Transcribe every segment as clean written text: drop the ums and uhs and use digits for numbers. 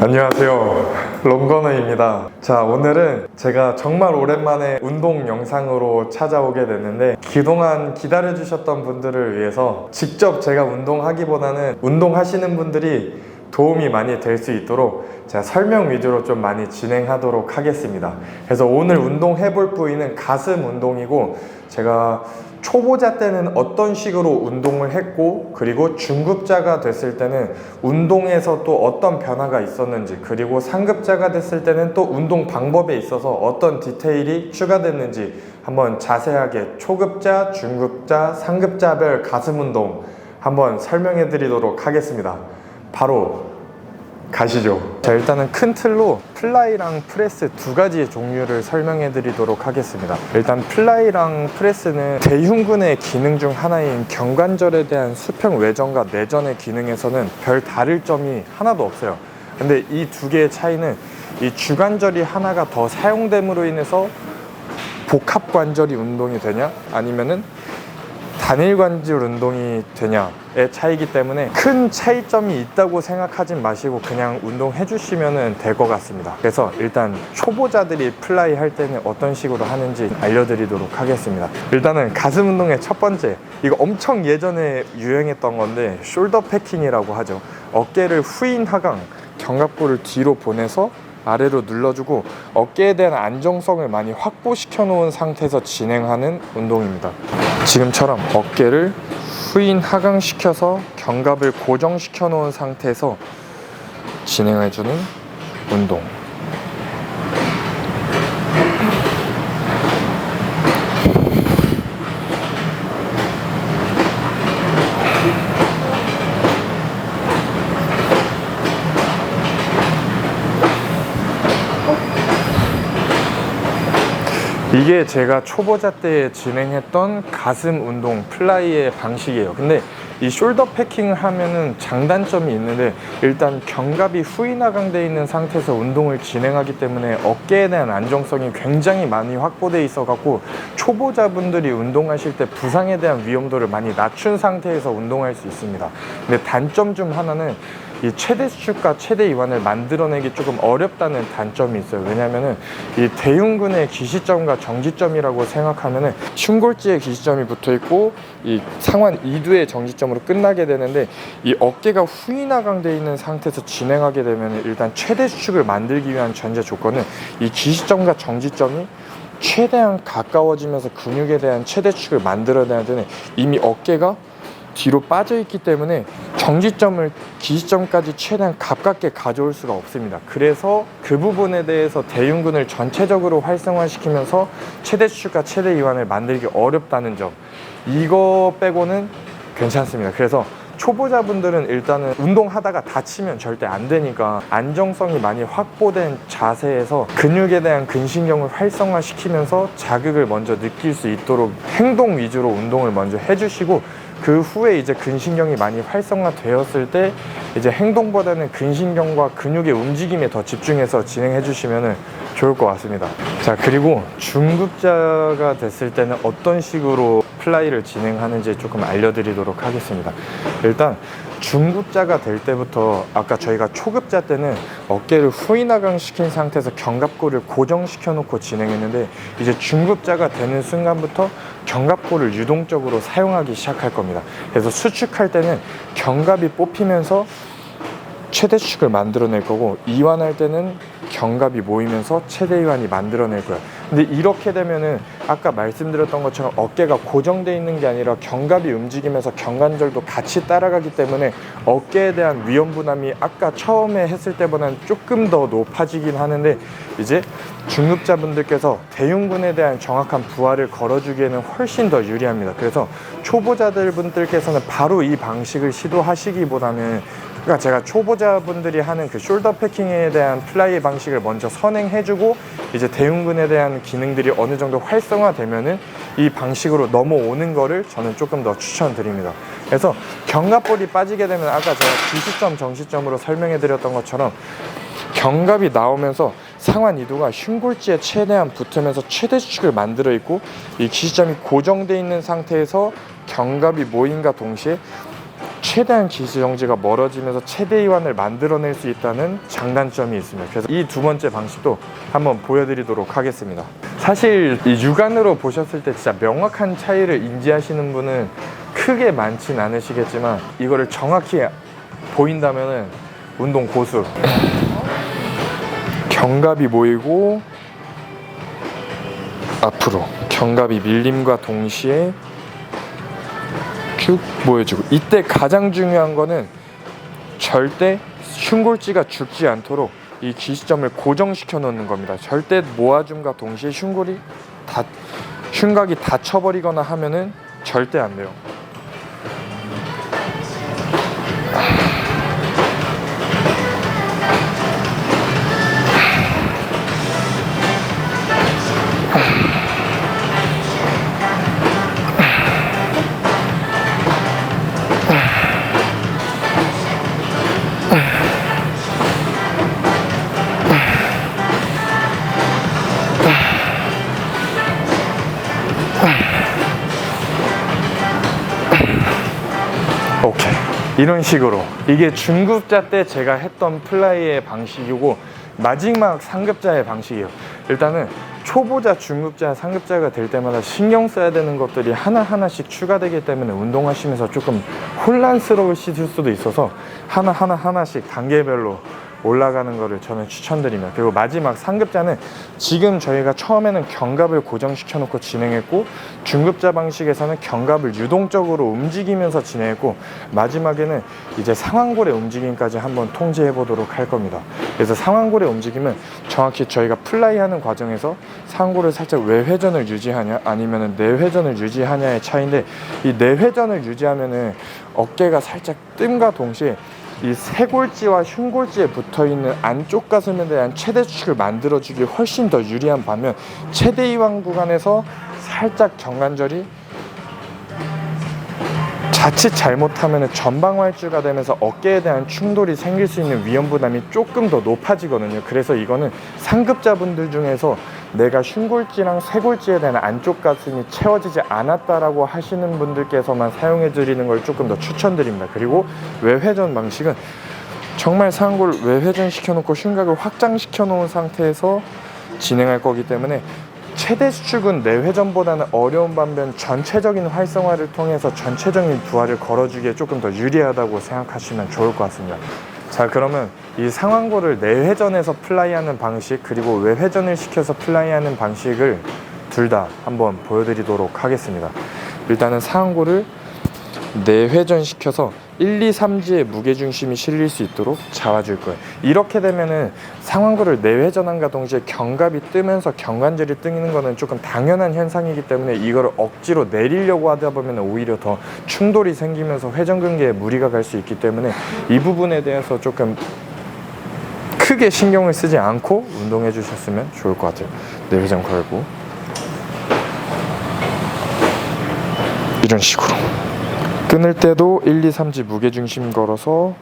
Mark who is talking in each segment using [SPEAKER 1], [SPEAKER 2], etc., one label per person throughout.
[SPEAKER 1] 안녕하세요, 롱건우입니다. 자, 오늘은 제가 정말 오랜만에 운동 영상으로 찾아오게 됐는데, 그동안 기다려주셨던 분들을 위해서 직접 제가 운동하기보다는 운동하시는 분들이 도움이 많이 될 수 있도록 제가 설명 위주로 좀 많이 진행하도록 하겠습니다. 그래서 오늘 운동해볼 부위는 가슴 운동이고, 제가 초보자 때는 어떤 식으로 운동을 했고, 그리고 중급자가 됐을 때는 운동에서 또 어떤 변화가 있었는지, 그리고 상급자가 됐을 때는 또 운동 방법에 있어서 어떤 디테일이 추가됐는지 한번 자세하게 초급자, 중급자, 상급자별 가슴 운동 한번 설명해 드리도록 하겠습니다. 바로 가시죠. 자, 일단은 큰 틀로 플라이랑 프레스 두 가지의 종류를 설명해 드리도록 하겠습니다. 일단 플라이랑 프레스는 대흉근의 기능 중 하나인 경관절에 대한 수평 외전과 내전의 기능에서는 별 다를 점이 하나도 없어요. 근데 이 두 개의 차이는 이 주관절이 하나가 더 사용됨으로 인해서 복합관절이 운동이 되냐, 아니면은 단일관절 운동이 되냐의 차이기 때문에 큰 차이점이 있다고 생각하진 마시고 그냥 운동해 주시면 될 것 같습니다. 그래서 일단 초보자들이 플라이 할 때는 어떤 식으로 하는지 알려드리도록 하겠습니다. 일단은 가슴 운동의 첫 번째, 이거 엄청 예전에 유행했던 건데 숄더 패킹이라고 하죠. 어깨를 후인 하강, 견갑골을 뒤로 보내서 아래로 눌러주고 어깨에 대한 안정성을 많이 확보시켜 놓은 상태에서 진행하는 운동입니다. 지금처럼 어깨를 후인 하강시켜서 견갑을 고정시켜 놓은 상태에서 진행해주는 운동. 이게 제가 초보자 때 진행했던 가슴 운동 플라이의 방식이에요. 근데 이 숄더 패킹을 하면은 장단점이 있는데, 일단 견갑이 후인 하강되어 있는 상태에서 운동을 진행하기 때문에 어깨에 대한 안정성이 굉장히 많이 확보되어 있어 갖고 초보자분들이 운동하실 때 부상에 대한 위험도를 많이 낮춘 상태에서 운동할 수 있습니다. 근데 단점 중 하나는 이 최대 수축과 최대 이완을 만들어내기 조금 어렵다는 단점이 있어요. 왜냐면은 이 대흉근의 기시점과 정지점이라고 생각하면은 흉골지에 기시점이 붙어 있고 이 상완 이두의 정지점으로 끝나게 되는데, 이 어깨가 후인 하강되어 있는 상태에서 진행하게 되면 일단 최대 수축을 만들기 위한 전제 조건은 이 기시점과 정지점이 최대한 가까워지면서 근육에 대한 최대 수축을 만들어내야 되는, 이미 어깨가 뒤로 빠져 있기 때문에 정지점을 기시점까지 최대한 가깝게 가져올 수가 없습니다. 그래서 그 부분에 대해서 대흉근을 전체적으로 활성화시키면서 최대 수축과 최대 이완을 만들기 어렵다는 점, 이거 빼고는 괜찮습니다. 그래서 초보자분들은 일단은 운동하다가 다치면 절대 안 되니까 안정성이 많이 확보된 자세에서 근육에 대한 근신경을 활성화시키면서 자극을 먼저 느낄 수 있도록 행동 위주로 운동을 먼저 해주시고, 그 후에 이제 근신경이 많이 활성화되었을 때 이제 행동보다는 근신경과 근육의 움직임에 더 집중해서 진행해 주시면 좋을 것 같습니다. 자, 그리고 중급자가 됐을 때는 어떤 식으로 플라이를 진행하는지 조금 알려드리도록 하겠습니다. 일단 중급자가 될 때부터 아까 저희가 초급자 때는 어깨를 후인 하강시킨 상태에서 견갑골을 고정시켜 놓고 진행했는데, 이제 중급자가 되는 순간부터 견갑골을 유동적으로 사용하기 시작할 겁니다. 그래서 수축할 때는 견갑이 뽑히면서 최대 수축을 만들어낼 거고, 이완할 때는 견갑이 모이면서 최대 이완이 만들어낼 거예요. 근데 이렇게 되면은 아까 말씀드렸던 것처럼 어깨가 고정되어 있는 게 아니라 견갑이 움직이면서 견관절도 같이 따라가기 때문에 어깨에 대한 위험 부담이 아까 처음에 했을 때보다는 조금 더 높아지긴 하는데, 이제 중급자분들께서 대흉근에 대한 정확한 부하를 걸어주기에는 훨씬 더 유리합니다. 그래서 초보자분들께서는 바로 이 방식을 시도하시기보다는, 그러니까 제가 초보자분들이 하는 그 숄더 패킹에 대한 플라이 방식을 먼저 선행해주고 이제 대흉근에 대한 기능들이 어느 정도 활성화되면은 이 방식으로 넘어오는 거를 저는 조금 더 추천드립니다. 그래서 견갑골이 빠지게 되면 아까 제가 기시점, 정시점으로 설명해 드렸던 것처럼 견갑이 나오면서 상완 이두가 흉골지에 최대한 붙으면서 최대 수축을 만들어 있고, 이 기시점이 고정되어 있는 상태에서 견갑이 모임과 동시에 최대한 기지정지가 멀어지면서 최대 이완을 만들어낼 수 있다는 장단점이 있습니다. 그래서 이 두 번째 방식도 한번 보여드리도록 하겠습니다. 사실 이 육안으로 보셨을 때 진짜 명확한 차이를 인지하시는 분은 크게 많진 않으시겠지만 이거를 정확히 보인다면은 운동 고수. 견갑이 모이고 앞으로 견갑이 밀림과 동시에 쭉 모여주고, 이때 가장 중요한 거는 절대 흉골지가 죽지 않도록 이 기시점을 고정시켜 놓는 겁니다. 절대 모아줌과 동시에 흉곽이 닫혀버리거나 하면은 절대 안 돼요. 오케이, 이런 식으로 이게 중급자 때 제가 했던 플라이의 방식이고 마지막 상급자의 방식이에요. 일단은 초보자, 중급자, 상급자가 될 때마다 신경 써야 되는 것들이 하나하나씩 추가되기 때문에 운동하시면서 조금 혼란스러우실 수도 있어서 하나씩 단계별로 올라가는 거를 저는 추천드립니다. 그리고 마지막 상급자는 지금 저희가 처음에는 견갑을 고정시켜 놓고 진행했고, 중급자 방식에서는 견갑을 유동적으로 움직이면서 진행했고, 마지막에는 이제 상완골의 움직임까지 한번 통제해 보도록 할 겁니다. 그래서 상완골의 움직임은 정확히 저희가 플라이 하는 과정에서 상완골을 살짝 외회전을 유지하냐 아니면 내회전을 유지하냐의 차이인데, 이 내회전을 유지하면은 어깨가 살짝 뜸과 동시에 이 쇄골지와 흉골지에 붙어있는 안쪽 가슴에 대한 최대 수축을 만들어주기 훨씬 더 유리한 반면, 최대 이완 구간에서 살짝 정관절이 자칫 잘못하면 전방활주가 되면서 어깨에 대한 충돌이 생길 수 있는 위험 부담이 조금 더 높아지거든요. 그래서 이거는 상급자분들 중에서 내가 흉골지랑 쇄골지에 대한 안쪽 가슴이 채워지지 않았다라고 하시는 분들께서만 사용해 드리는 걸 조금 더 추천드립니다. 그리고 외회전 방식은 정말 상골 외회전 시켜놓고 흉곽을 확장시켜 놓은 상태에서 진행할 거기 때문에 최대 수축은 내회전보다는 어려운 반면 전체적인 활성화를 통해서 전체적인 부하를 걸어주기에 조금 더 유리하다고 생각하시면 좋을 것 같습니다. 자, 그러면 이 상완골을 내회전에서 플라이하는 방식 그리고 외회전을 시켜서 플라이하는 방식을 둘 다 한번 보여드리도록 하겠습니다. 일단은 상완골을 내회전 시켜서 1, 2, 3지의 무게중심이 실릴 수 있도록 잡아줄 거예요. 이렇게 되면은 상완골을 내회전함과 동시에 견갑이 뜨면서 견관절이 뜨는 거는 조금 당연한 현상이기 때문에 이거를 억지로 내리려고 하다 보면 오히려 더 충돌이 생기면서 회전근개에 무리가 갈 수 있기 때문에 이 부분에 대해서 조금 크게 신경을 쓰지 않고 운동해 주셨으면 좋을 것 같아요. 내회전 걸고 이런 식으로 끊을 때도 1, 2, 3지 무게중심 걸어서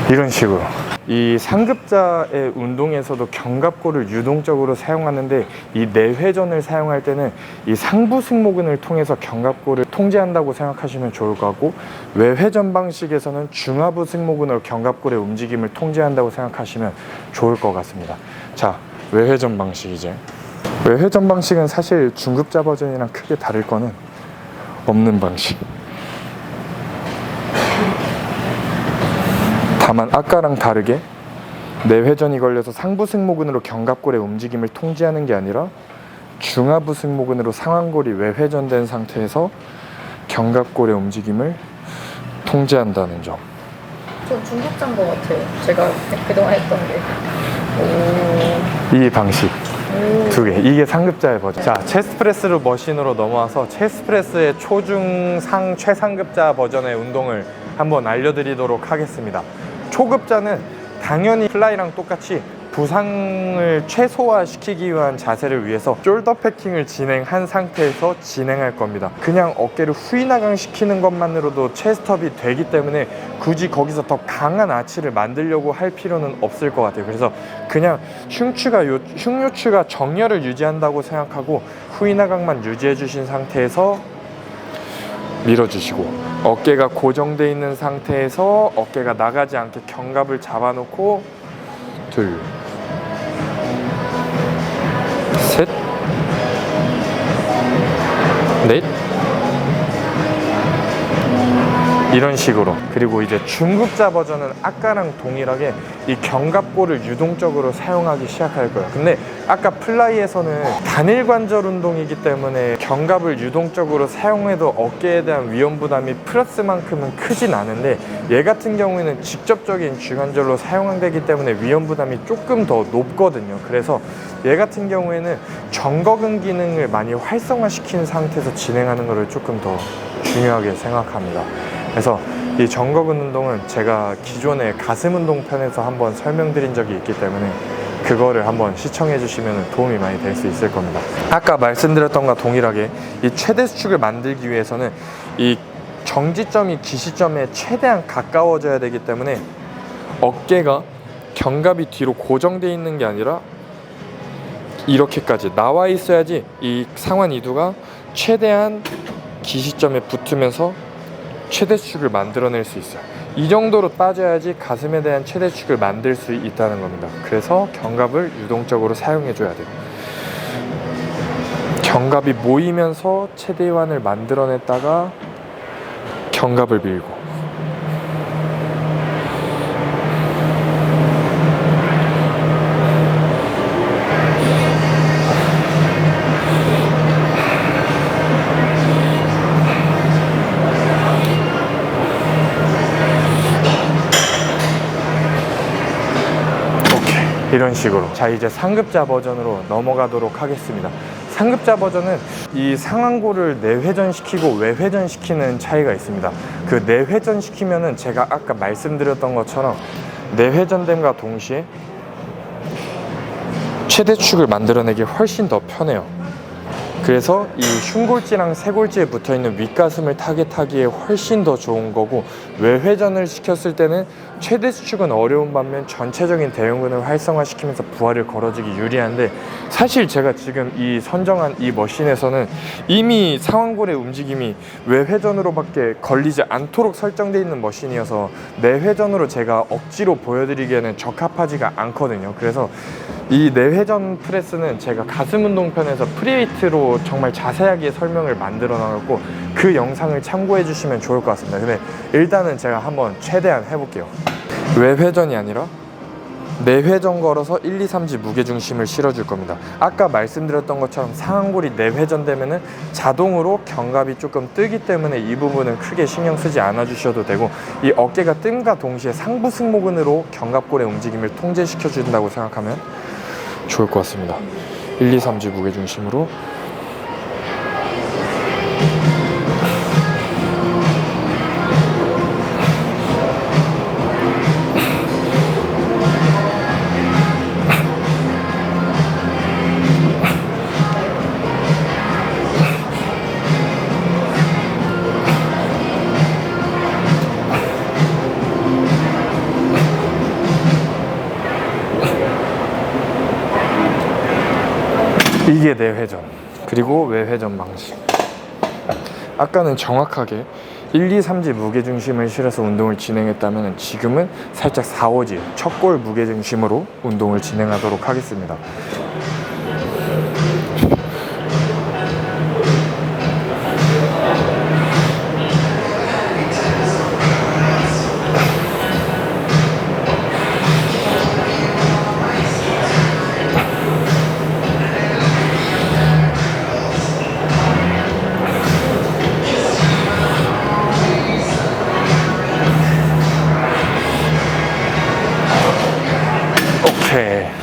[SPEAKER 1] 이런 식으로. 이 상급자의 운동에서도 견갑골을 유동적으로 사용하는데 이 내회전을 사용할 때는 이 상부 승모근을 통해서 견갑골을 통제한다고 생각하시면 좋을 것 같고, 외회전 방식에서는 중하부 승모근으로 견갑골의 움직임을 통제한다고 생각하시면 좋을 것 같습니다. 자, 외회전 방식 이제. 외회전 방식은 사실 중급자 버전이랑 크게 다를 거는 없는 방식. 다만 아까랑 다르게 내회전이 걸려서 상부 승모근으로 견갑골의 움직임을 통제하는 게 아니라 중하부 승모근으로 상완골이 외회전된 상태에서 견갑골의 움직임을 통제한다는 점.
[SPEAKER 2] 좀 중급자인 것 같아요. 제가 그동안 했던 게.
[SPEAKER 1] 이 방식 두 개. 이게 상급자의 버전. 자, 체스트프레스 머신으로 넘어와서 체스트프레스의 초중상 최상급자 버전의 운동을 한번 알려드리도록 하겠습니다. 초급자는 당연히 플라이랑 똑같이 부상을 최소화시키기 위한 자세를 위해서 숄더 패킹을 진행한 상태에서 진행할 겁니다. 그냥 어깨를 후인하강 시키는 것만으로도 체스트업이 되기 때문에 굳이 거기서 더 강한 아치를 만들려고 할 필요는 없을 것 같아요. 그래서 그냥 흉요추가 정렬을 유지한다고 생각하고 후인하강만 유지해 주신 상태에서 밀어주시고, 어깨가 고정되어 있는 상태에서 어깨가 나가지 않게 견갑을 잡아놓고 둘, 셋, 넷, 이런 식으로. 그리고 이제 중급자 버전은 아까랑 동일하게 이 견갑골을 유동적으로 사용하기 시작할 거예요. 근데 아까 플라이에서는 단일 관절 운동이기 때문에 견갑을 유동적으로 사용해도 어깨에 대한 위험 부담이 플러스만큼은 크진 않은데, 얘 같은 경우에는 직접적인 주관절로 사용되기 때문에 위험 부담이 조금 더 높거든요. 그래서 얘 같은 경우에는 정거근 기능을 많이 활성화시킨 상태에서 진행하는 것을 조금 더 중요하게 생각합니다. 그래서 이 정거근 운동은 제가 기존에 가슴 운동 편에서 한번 설명드린 적이 있기 때문에 그거를 한번 시청해 주시면 도움이 많이 될 수 있을 겁니다. 아까 말씀드렸던 것과 동일하게 이 최대 수축을 만들기 위해서는 이 정지점이 기시점에 최대한 가까워져야 되기 때문에 어깨가 견갑이 뒤로 고정되어 있는 게 아니라 이렇게까지 나와 있어야지 이 상완 이두가 최대한 기시점에 붙으면서 최대 수축을 만들어낼 수 있어요. 이 정도로 빠져야지 가슴에 대한 최대 수축을 만들 수 있다는 겁니다. 그래서 견갑을 유동적으로 사용해 줘야 돼요. 견갑이 모이면서 최대완을 만들어냈다가 견갑을 밀고, 이런 식으로. 자, 이제 상급자 버전으로 넘어가도록 하겠습니다. 상급자 버전은 이 상완골을 내회전시키고 외회전시키는 차이가 있습니다. 그 내회전시키면은 제가 아까 말씀드렸던 것처럼 내회전됨과 동시에 최대축을 만들어내기 훨씬 더 편해요. 그래서 이 흉골지랑 쇄골지에 붙어있는 윗가슴을 타겟하기에 훨씬 더 좋은 거고, 외회전을 시켰을 때는 최대 수축은 어려운 반면 전체적인 대형근을 활성화시키면서 부하를 걸어주기 유리한데, 사실 제가 지금 이 선정한 이 머신에서는 이미 상완골의 움직임이 외회전으로밖에 걸리지 않도록 설정되어 있는 머신이어서 내회전으로 제가 억지로 보여드리기에는 적합하지가 않거든요. 그래서 이 내회전 프레스는 제가 가슴 운동 편에서 프리웨이트로 정말 자세하게 설명을 만들어 놨고, 그 영상을 참고해 주시면 좋을 것 같습니다. 근데 일단은 제가 한번 최대한 해볼게요. 외회전이 아니라 내회전 걸어서 1, 2, 3지 무게중심을 실어줄 겁니다. 아까 말씀드렸던 것처럼 상완골이 내회전 되면은 자동으로 견갑이 조금 뜨기 때문에 이 부분은 크게 신경 쓰지 않아 주셔도 되고, 이 어깨가 뜸과 동시에 상부 승모근으로 견갑골의 움직임을 통제시켜 준다고 생각하면 좋을 것 같습니다. 1, 2, 3지 무게중심으로 이게 내회전, 그리고 외회전 방식. 아까는 정확하게 1, 2, 3지 무게중심을 실어서 운동을 진행했다면 지금은 살짝 4, 5지 첫 골 무게중심으로 운동을 진행하도록 하겠습니다.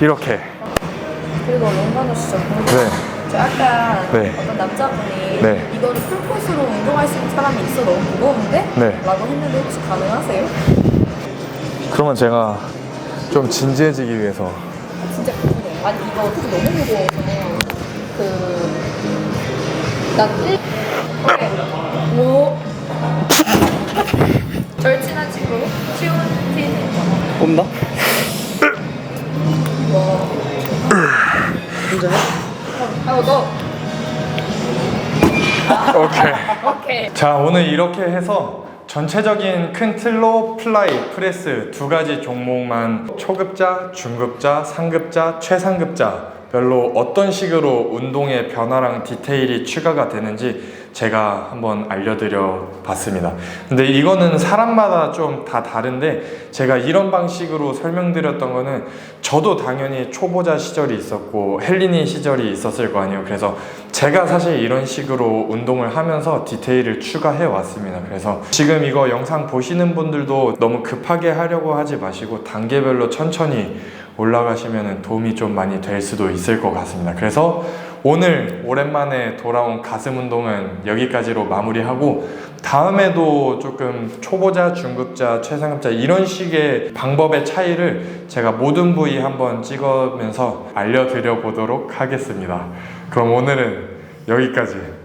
[SPEAKER 1] 이렇게
[SPEAKER 2] 그리고 롱런너 시절
[SPEAKER 1] 네.
[SPEAKER 2] 저 약간
[SPEAKER 1] 네.
[SPEAKER 2] 어떤 남자분이
[SPEAKER 1] 네.
[SPEAKER 2] 이거를 풀코스로 운동할 수 있는 사람이 있어 너무 무거운데?
[SPEAKER 1] 네.
[SPEAKER 2] 라고 했는데 혹시 가능하세요?
[SPEAKER 1] 그러면 제가 좀 진지해지기 위해서
[SPEAKER 2] 진짜 궁금해요. 아니 이거 어떻게 너무 무거워서 난 1... 오케이. 5 절친한 친구 시온틴
[SPEAKER 3] 꼽나?
[SPEAKER 2] 너
[SPEAKER 1] 오케이.
[SPEAKER 2] 오케이.
[SPEAKER 1] 자, 오늘 이렇게 해서 전체적인 큰 틀로 플라이, 프레스 두 가지 종목만 초급자, 중급자, 상급자, 최상급자 별로 어떤 식으로 운동의 변화랑 디테일이 추가가 되는지 제가 한번 알려드려 봤습니다. 근데 이거는 사람마다 좀 다 다른데 제가 이런 방식으로 설명드렸던 거는 저도 당연히 초보자 시절이 있었고 헬린이 시절이 있었을 거 아니에요. 그래서 제가 사실 이런 식으로 운동을 하면서 디테일을 추가해 왔습니다. 그래서 지금 이거 영상 보시는 분들도 너무 급하게 하려고 하지 마시고 단계별로 천천히 올라가시면 도움이 좀 많이 될 수도 있을 것 같습니다. 그래서 오늘 오랜만에 돌아온 가슴 운동은 여기까지로 마무리하고 다음에도 조금 초보자, 중급자, 최상급자 이런 식의 방법의 차이를 제가 모든 부위 한번 찍으면서 알려드려 보도록 하겠습니다. 그럼 오늘은 여기까지.